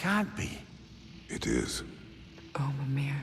can't be. It is. Oh, Mimir.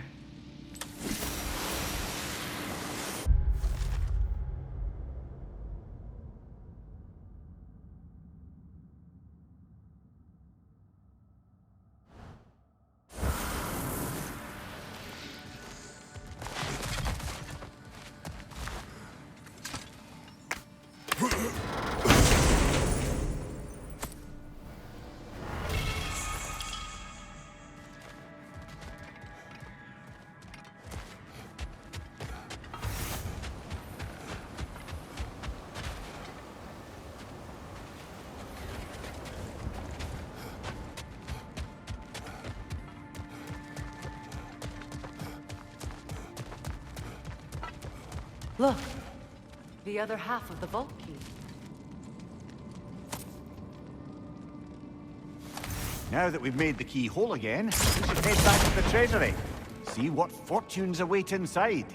Look, the other half of the vault key. Now that we've made the key whole again, we should head back to the treasury. See what fortunes await inside.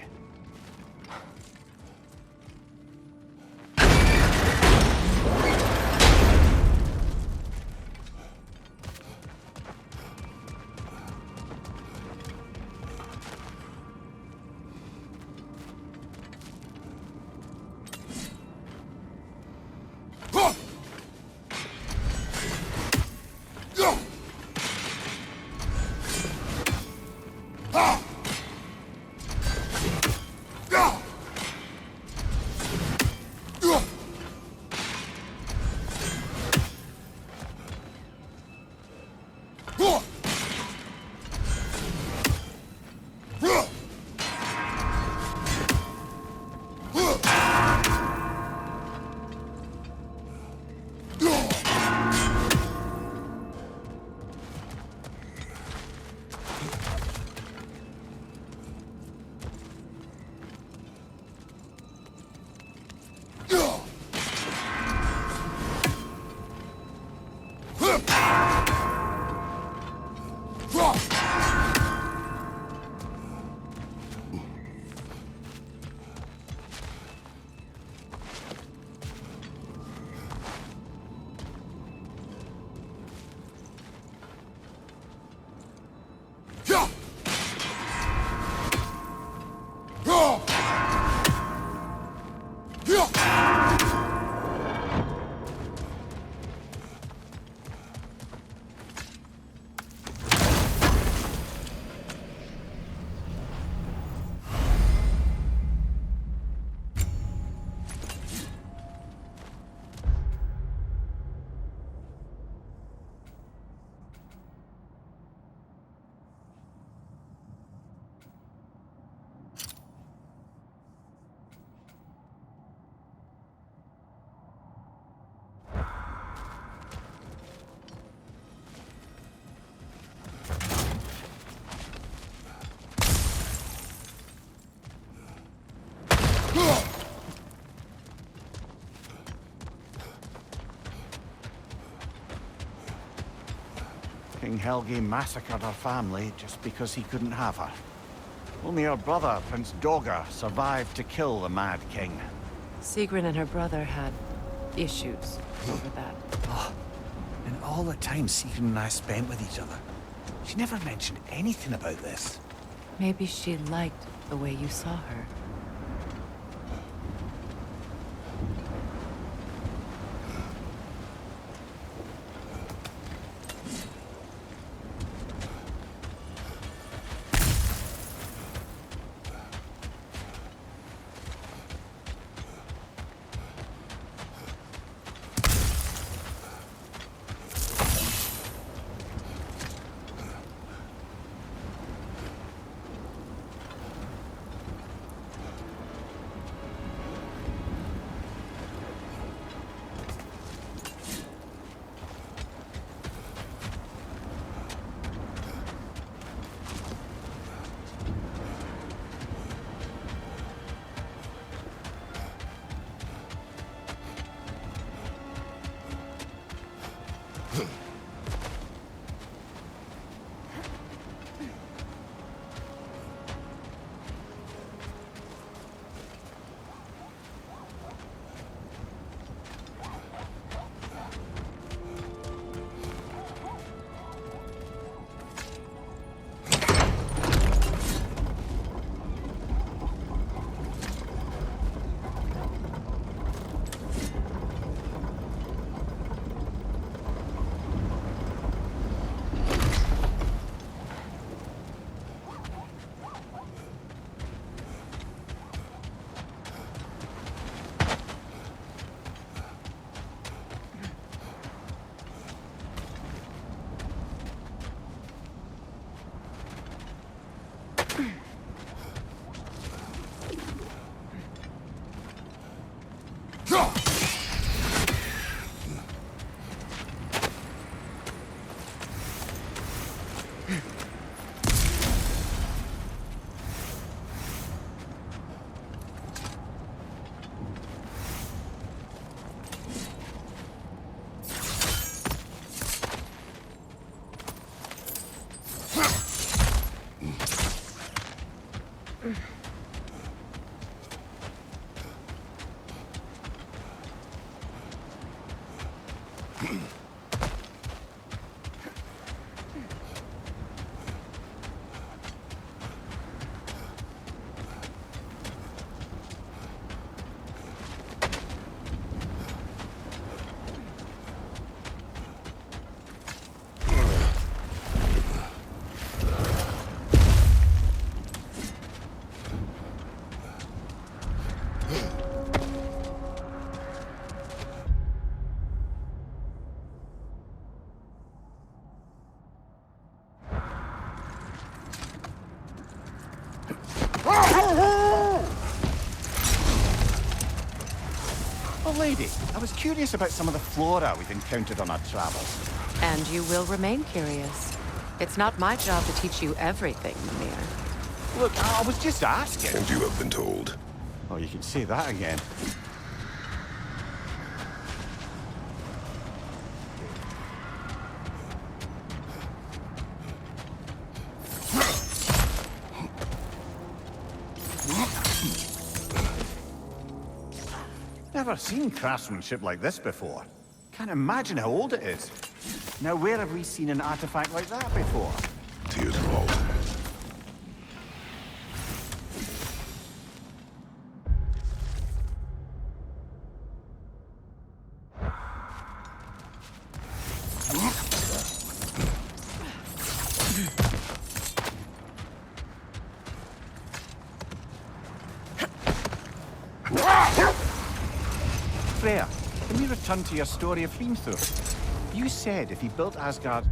King Helgi massacred her family just because he couldn't have her. Only her brother, Prince Dogr, survived to kill the Mad King. Sigrun and her brother had issues over that. Oh, and all the time Sigrun and I spent with each other, she never mentioned anything about this. Maybe she liked the way you saw her. Oh, lady, I was curious about some of the flora we've encountered on our travels. And you will remain curious. It's not my job to teach you everything, Mimir. Look, I was just asking. And you have been told. Oh, you can say that again. Never seen craftsmanship like this before. Can't imagine how old it is. Now, where have we seen an artifact like that before? Tears vault. Freya, can we return to your story of Hrimthur? You said if he built Asgard's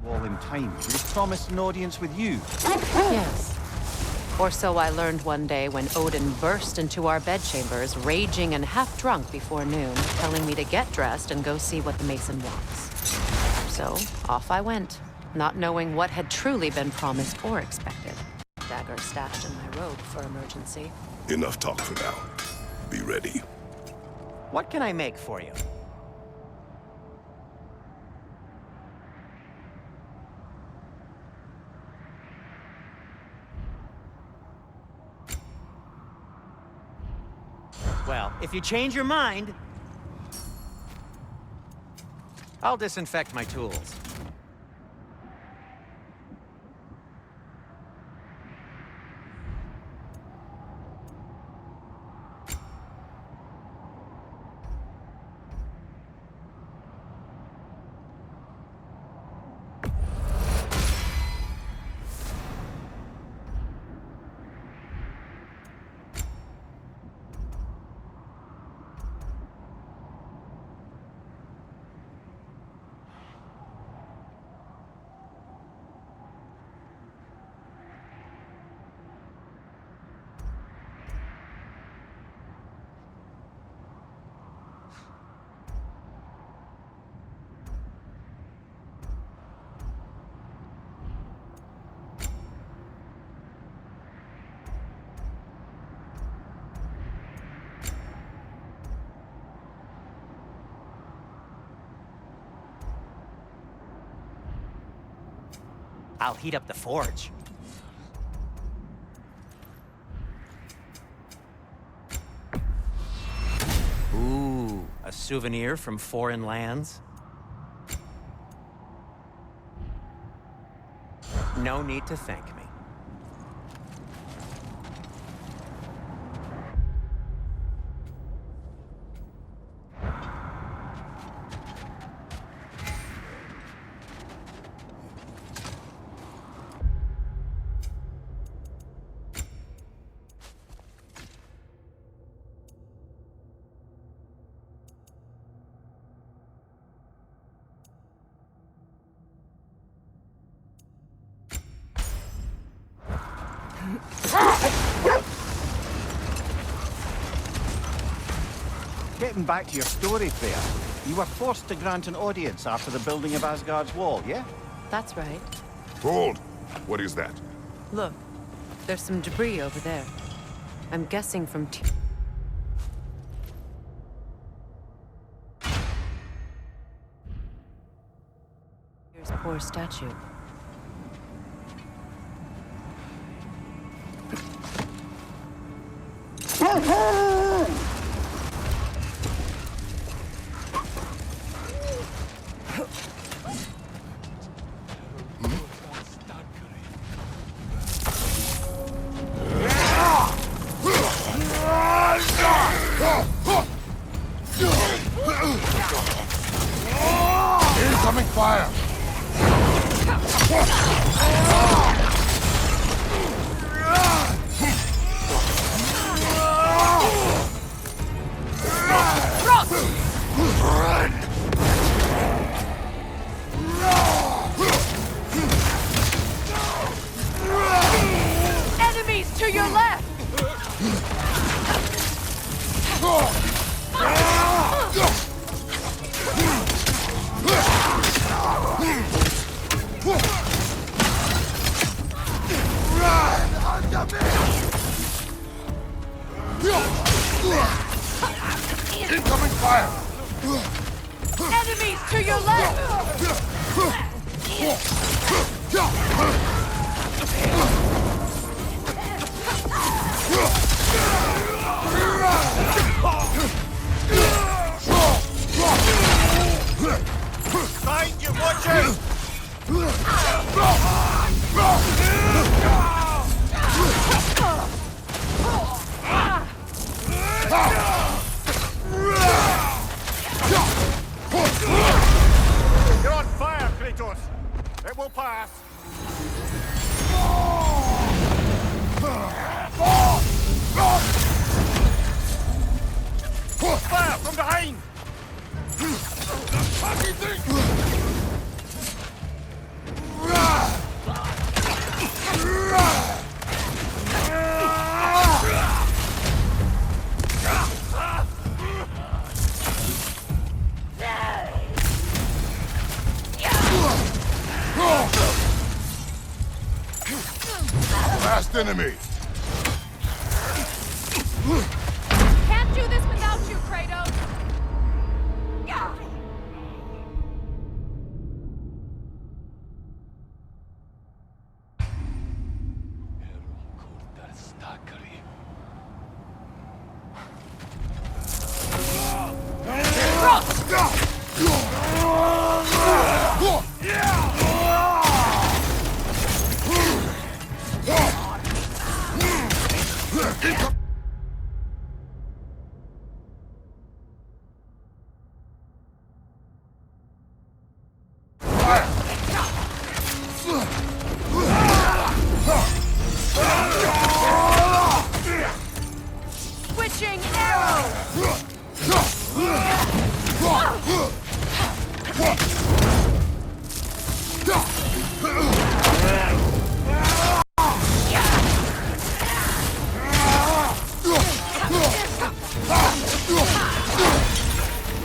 wall in time, he was promised an audience with you. Yes. Or so I learned one day when Odin burst into our bedchambers, raging and half-drunk before noon, telling me to get dressed and go see what the Mason wants. So, off I went, not knowing what had truly been promised or expected. Dagger stashed in my robe for emergency. Enough talk for now. Be ready. What can I make for you? Well, if you change your mind, I'll disinfect my tools. I'll heat up the forge. Ooh, a souvenir from foreign lands? No need to thank me. Getting back to your story, Freya, you were forced to grant an audience after the building of Asgard's wall, yeah? That's right. Hold! What is that? Look, there's some debris over there. I'm guessing from Here's poor statue. fire! Run! Enemies to your left! Incoming fire! Enemies to your left! Find you, watchers! You're on fire, Kratos! It will pass! Fire from behind! Last enemy! Can't do this without you, Kratos! Switching arrow!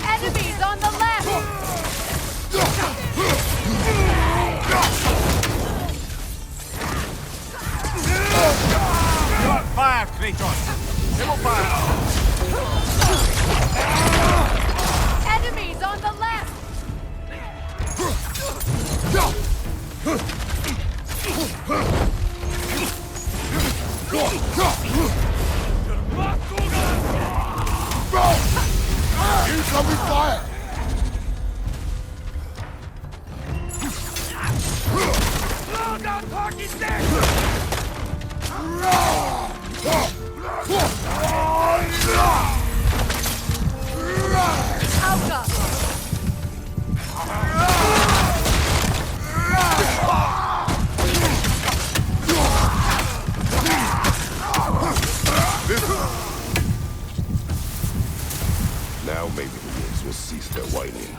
Enemies on the left! You're on fire, Kratos! It will pass! Enemies on the left! Incoming fire! Alka! Now maybe the wolves will cease their whining.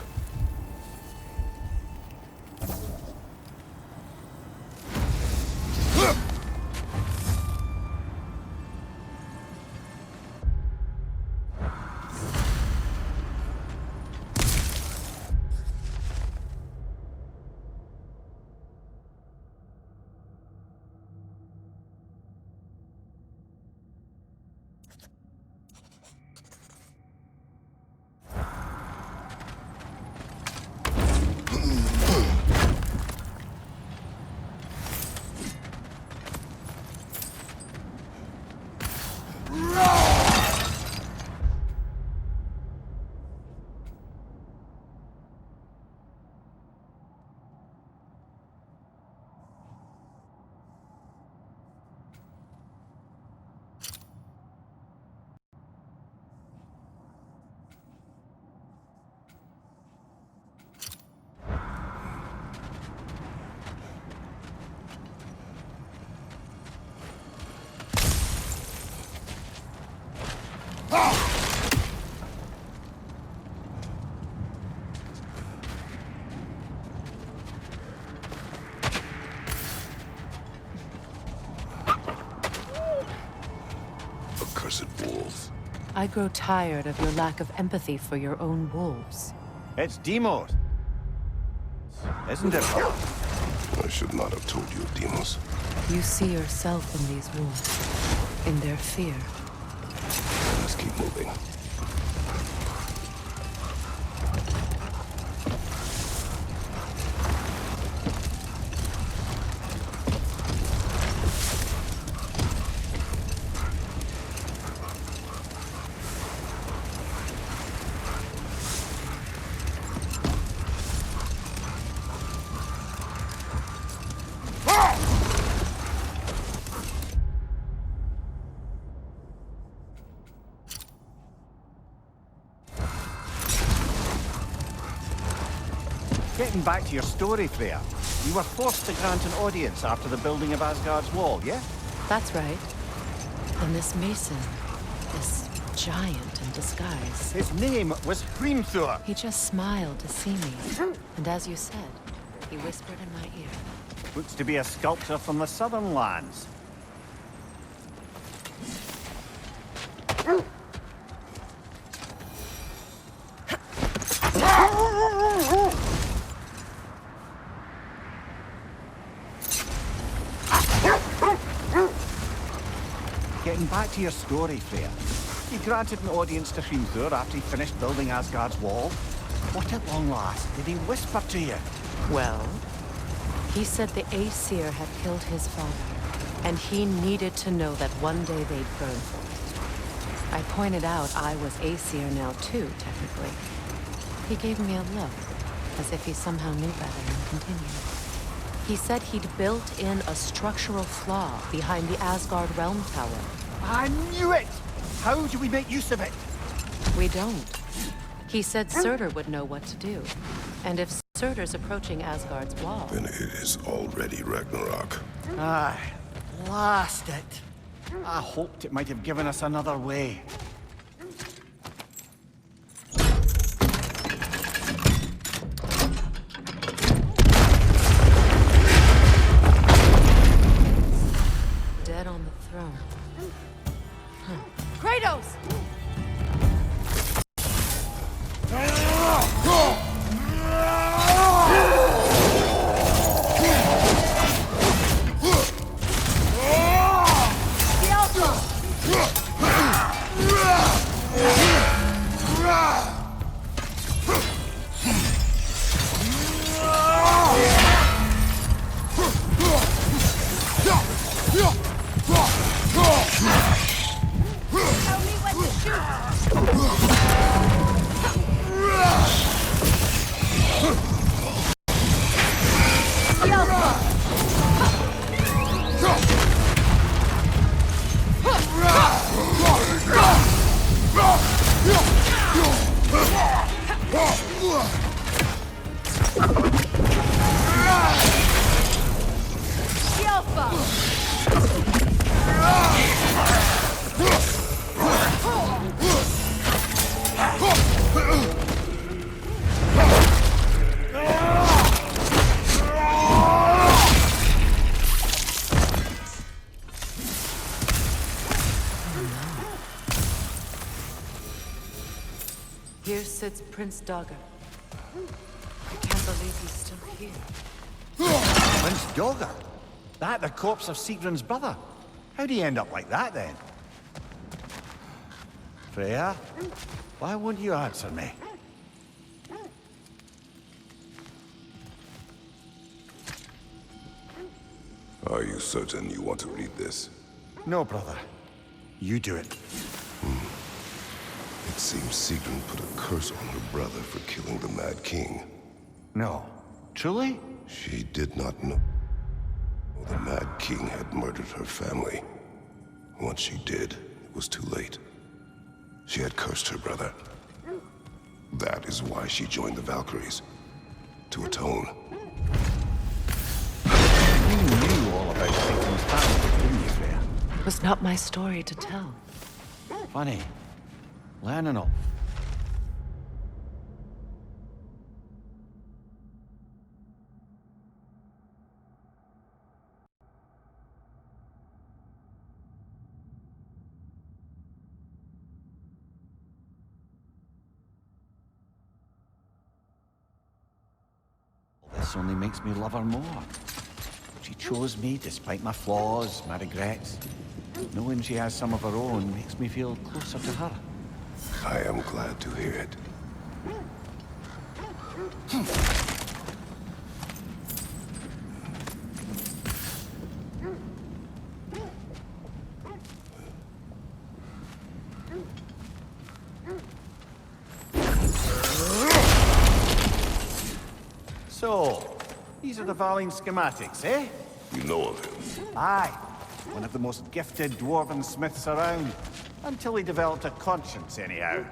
Accursed wolves. I grow tired of your lack of empathy for your own wolves. It's Demos. Isn't it? I should not have told you of Demos. You see yourself in these wolves, in their fear. Let's keep moving. Getting back to your story, Freya. You were forced to grant an audience after the building of Asgard's wall, yeah? That's right. And this Mason, this giant in disguise, His name was Hrimthur. he just smiled to see me. And as you said, he whispered in my ear. Looks to be a sculptor from the southern lands. Getting back to your story, Freya. You granted an audience to Hrimthur after he finished building Asgard's wall. What at long last did he whisper to you? Well, he said the Aesir had killed his father, and he needed to know that one day they'd burn for it. I pointed out I was Aesir now too, technically. He gave me a look, as if he somehow knew better and continued. He said he'd built in a structural flaw behind the Asgard Realm Tower. I knew it! How do we make use of it? We don't. He said Surtur would know what to do. And if Surtur's approaching Asgard's wall... Then it is already Ragnarok. Aye, blast it. I hoped it might have given us another way. Dead on the throne. Kratos! Here sits Prince Dagger. I can't believe he's still here. Prince Dagger? That the corpse of Sigrun's brother? How'd he end up like that, then? Freya, why won't you answer me? Are you certain you want to read this? No, brother. You do it. It seems Sigrun put a curse on her brother for killing the Mad King. No. Truly? She did not know the Mad King had murdered her family. Once she did, it was too late. She had cursed her brother. That is why she joined the Valkyries. To atone. You knew all about Sigrun's family, didn't you, Freya? It was not my story to tell. Funny. learning all. This only makes me love her more. She chose me despite my flaws, my regrets. Knowing she has some of her own makes me feel closer to her. I am glad to hear it. So, these are the Valine schematics, eh? You know of him? Aye. One of the most gifted dwarven smiths around. Until he developed a conscience, anyhow.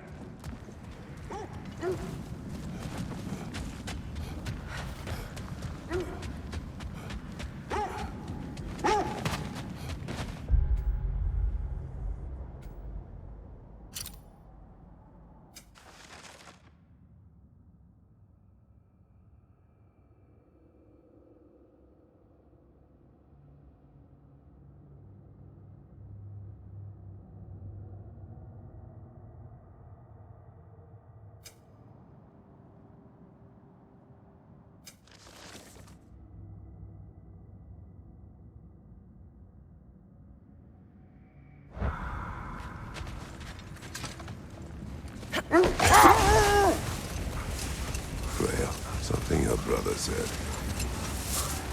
Freya, something your brother said.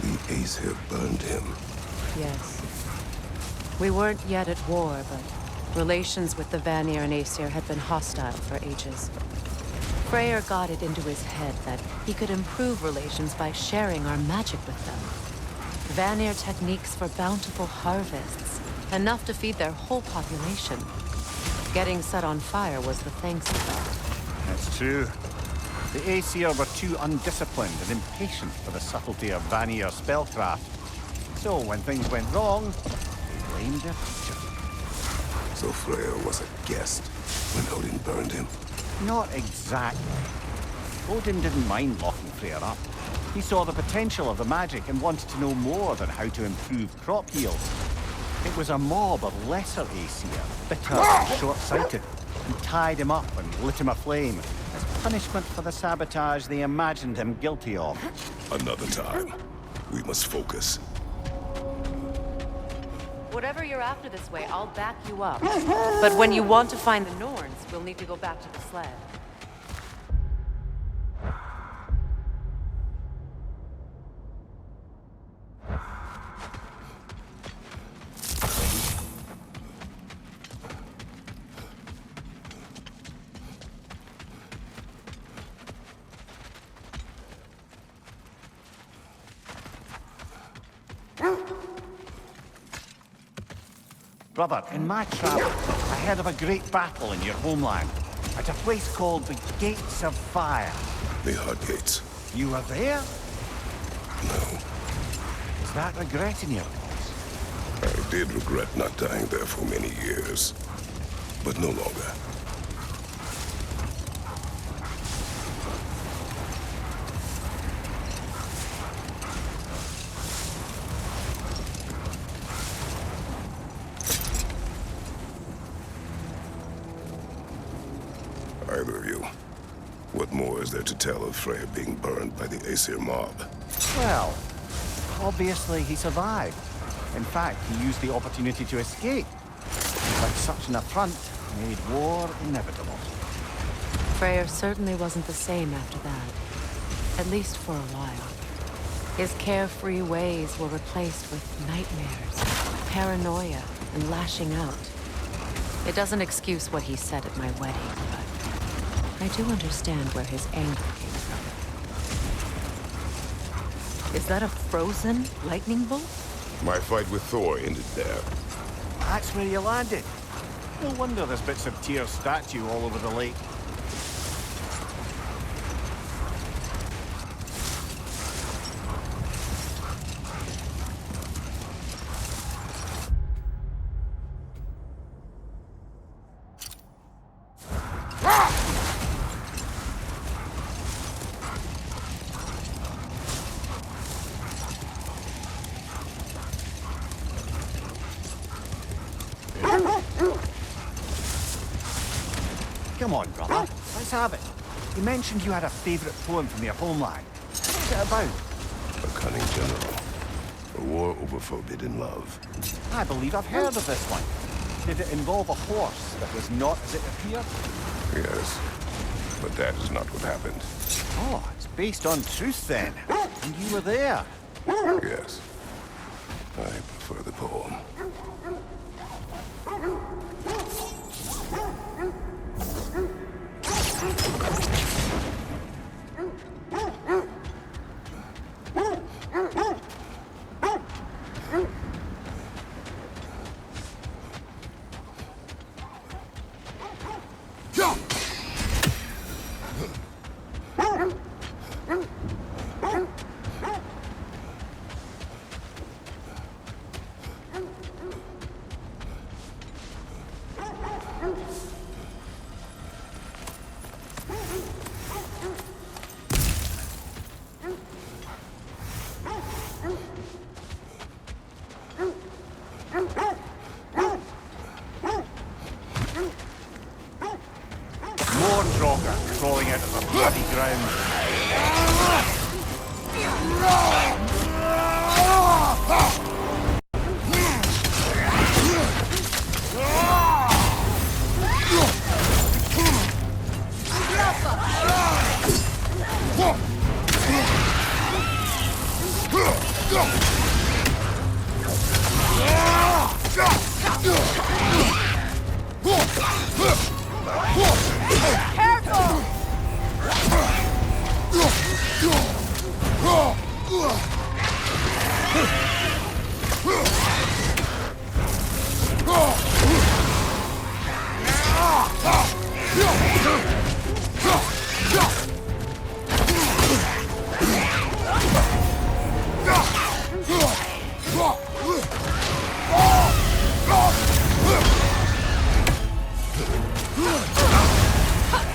The Aesir burned him. Yes. We weren't yet at war, but relations with the Vanir and Aesir had been hostile for ages. Freyr got it into his head that he could improve relations by sharing our magic with them. Vanir techniques for bountiful harvests, enough to feed their whole population. Getting set on fire was the thanks he got. That's true. The Aesir were too undisciplined and impatient for the subtlety of Vanir spellcraft. So when things went wrong, they blamed their teacher. So Freya was a guest when Odin burned him. Not exactly. Odin didn't mind locking Freyr up. He saw the potential of the magic and wanted to know more than how to improve crop yields. It was a mob of lesser Aesir, bitter and short-sighted, and tied him up and lit him aflame as punishment for the sabotage they imagined him guilty of. Another time. We must focus. Whatever you're after this way, I'll back you up. But when you want to find the Norns, we'll need to go back to the sled. Brother, in my travel, I heard of a great battle in your homeland, at a place called the Gates of Fire. The Hard Gates. You were there? No. Is that regret in your voice? I did regret not dying there for many years. But no longer. Either of you. What more is there to tell of Freya being burned by the Aesir mob? Well, obviously he survived. In fact, he used the opportunity to escape. But such an affront made war inevitable. Freyr certainly wasn't the same after that. At least for a while. His carefree ways were replaced with nightmares, paranoia, and lashing out. It doesn't excuse what he said at my wedding, but I do understand where his anger came from. Is that a frozen lightning bolt? My fight with Thor ended there. That's where you landed. No wonder there's bits of Tyr's statue all over the lake. Come on, brother. Let's have it. You mentioned you had a favourite poem from your homeland. What's it about? A cunning general. A war over forbidden love. I believe I've heard of this one. Did it involve a horse that was not as it appeared? Yes, but that is not what happened. Oh, it's based on truth then. And you were there. Yes, I prefer the poem. More Draugr crawling out of the bloody ground.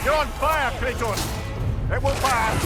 You're on fire, Kratos! It will pass!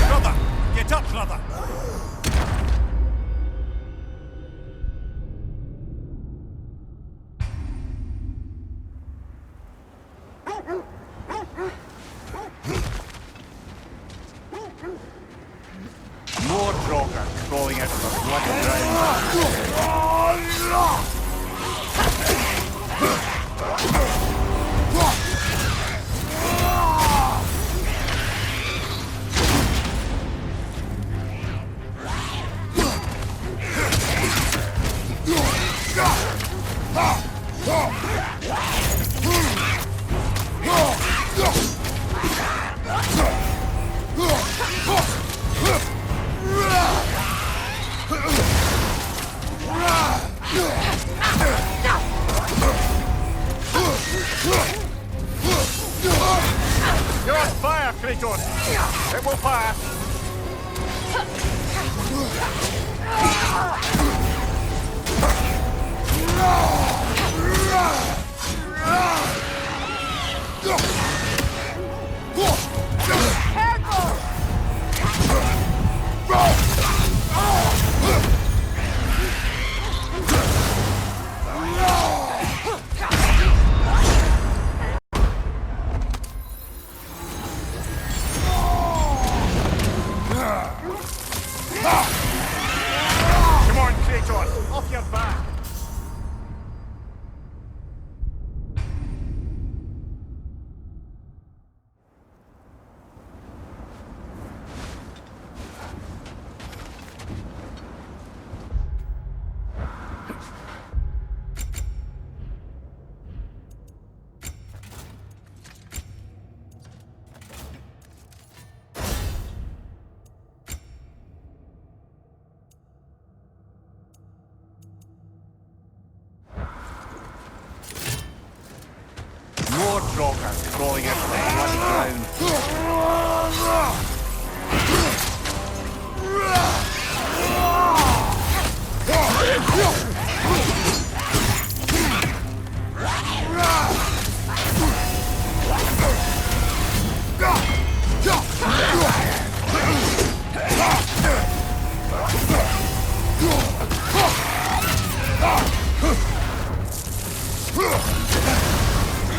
Brother! Get up, brother! More Draugr crawling out of the bloody ground. You're on fire, Kratos! It will pass! Come on, Kratos! Off your back! Draugr crawling out of the bloody ground.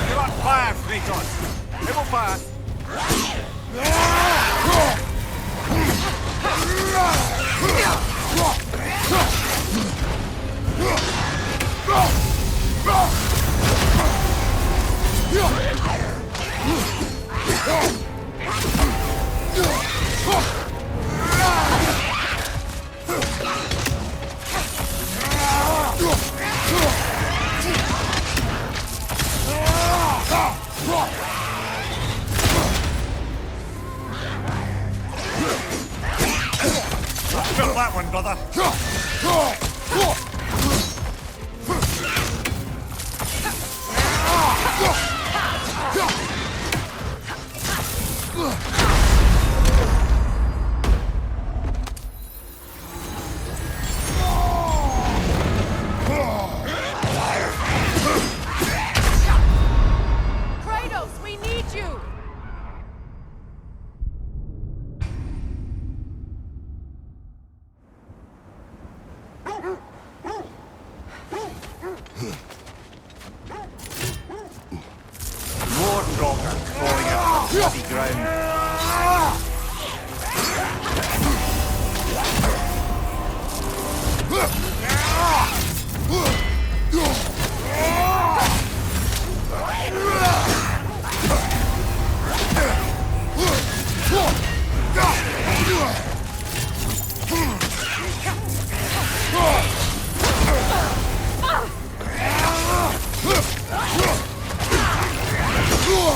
You're on fire, Kratos! It will fire! Kill that one, brother! Kratos, we need you! More Draugr crawling out of the bloody ground.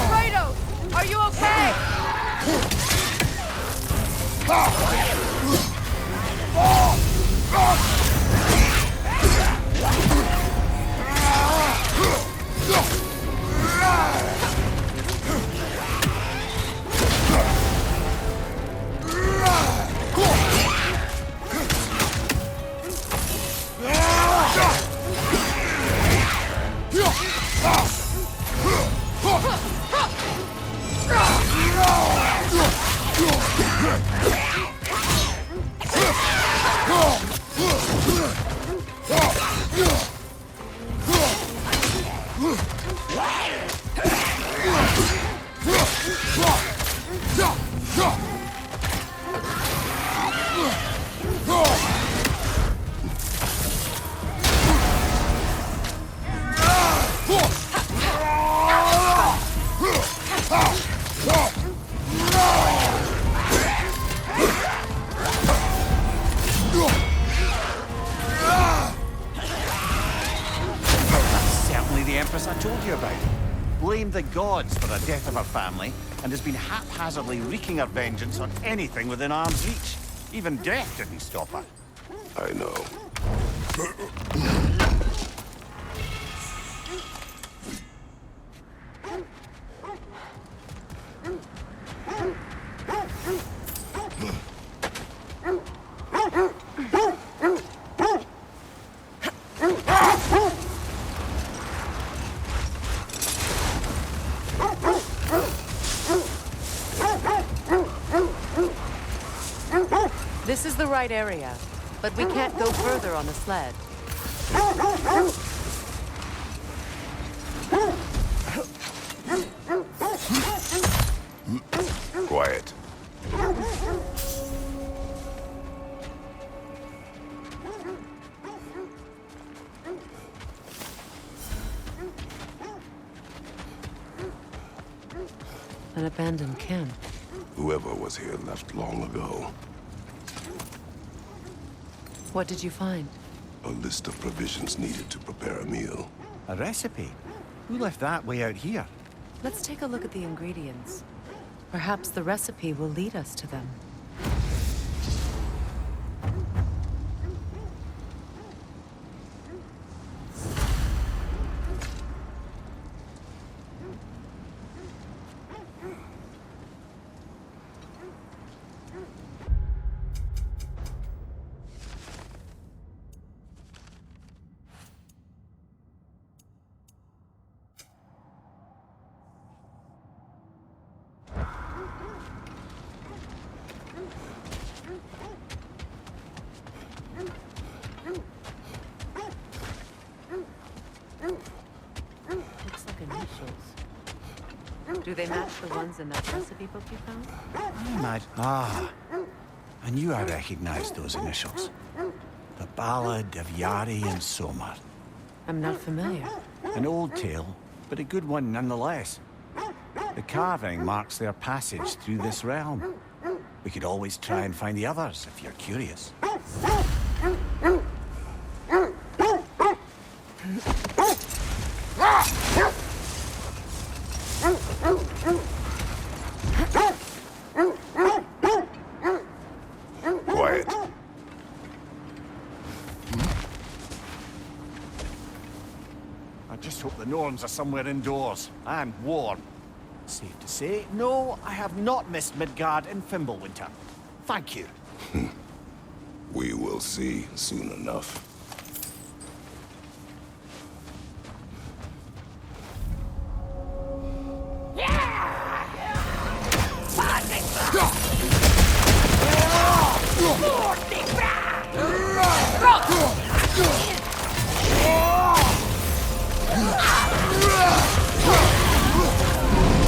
Kratos, are you okay? Certainly the Empress I told you about. Blamed the gods for the death of her family, and has been haphazardly wreaking her vengeance on anything within arm's reach. Even death didn't stop her. I know. This is the right area, but we can't go further on the sled. Quiet. An abandoned camp. Whoever was here left long ago. What did you find? A list of provisions needed to prepare a meal. A recipe? Who left that way out here? Let's take a look at the ingredients. Perhaps the recipe will lead us to them. Do they match the ones in that recipe book you found? I knew I recognized those initials. The Ballad of Yari and Somar. I'm not familiar. An old tale, but a good one nonetheless. The carving marks their passage through this realm. We could always try and find the others, if you're curious. Quiet. I just hope the Norns are somewhere indoors, and warm. Safe to say, no, I have not missed Midgard in Fimbulwinter. Thank you. We will see soon enough.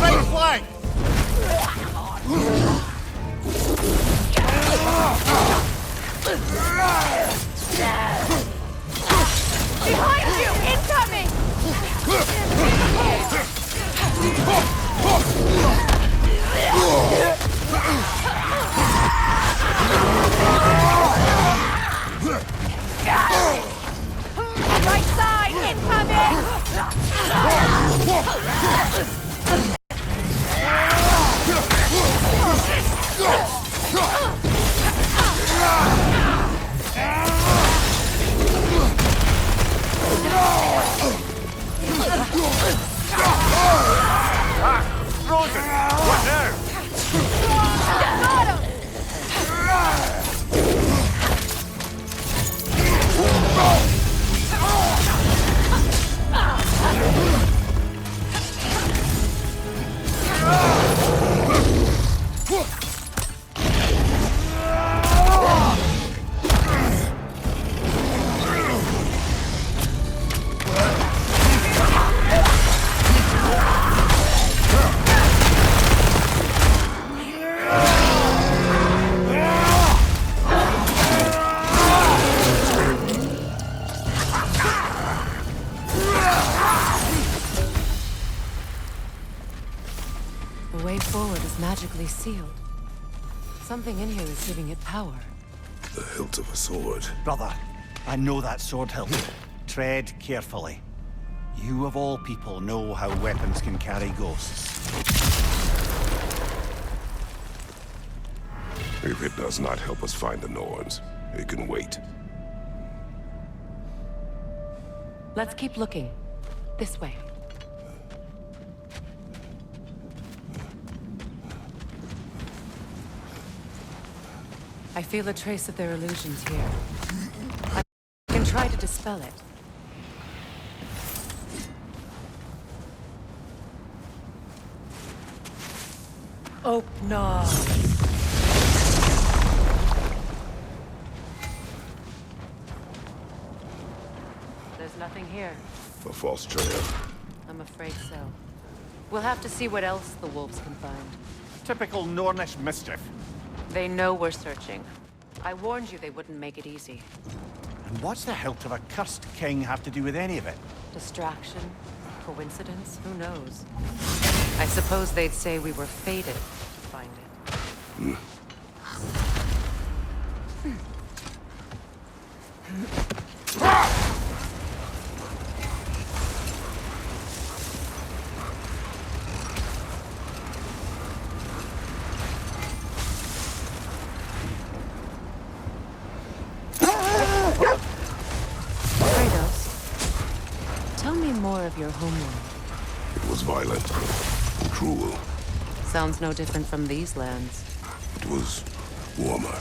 Right flank! Behind you! Incoming! Right side! Incoming! Frozen! What now? The way forward is magically sealed. Something in here is giving it power. The hilt of a sword. Brother, I know that sword hilt. Tread carefully. You of all people know how weapons can carry ghosts. If it does not help us find the Norns, it can wait. Let's keep looking. This way. I feel a trace of their illusions here. I can try to dispel it. Oh, no. There's nothing here. A false trail. I'm afraid so. We'll have to see what else the wolves can find. Typical Nornish mischief. They know we're searching. I warned you they wouldn't make it easy. And what's the hilt of a cursed king have to do with any of it? Distraction? Coincidence? Who knows? I suppose they'd say we were fated to find it. Tell me more of your homeland. It was violent and cruel. Sounds no different from these lands. It was warmer.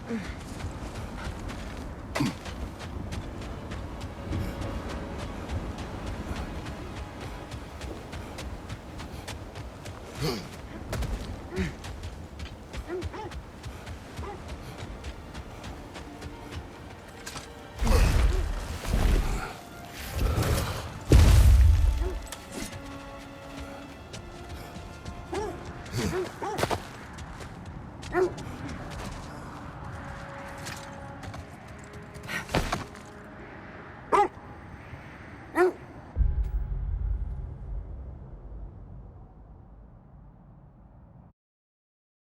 Hmm.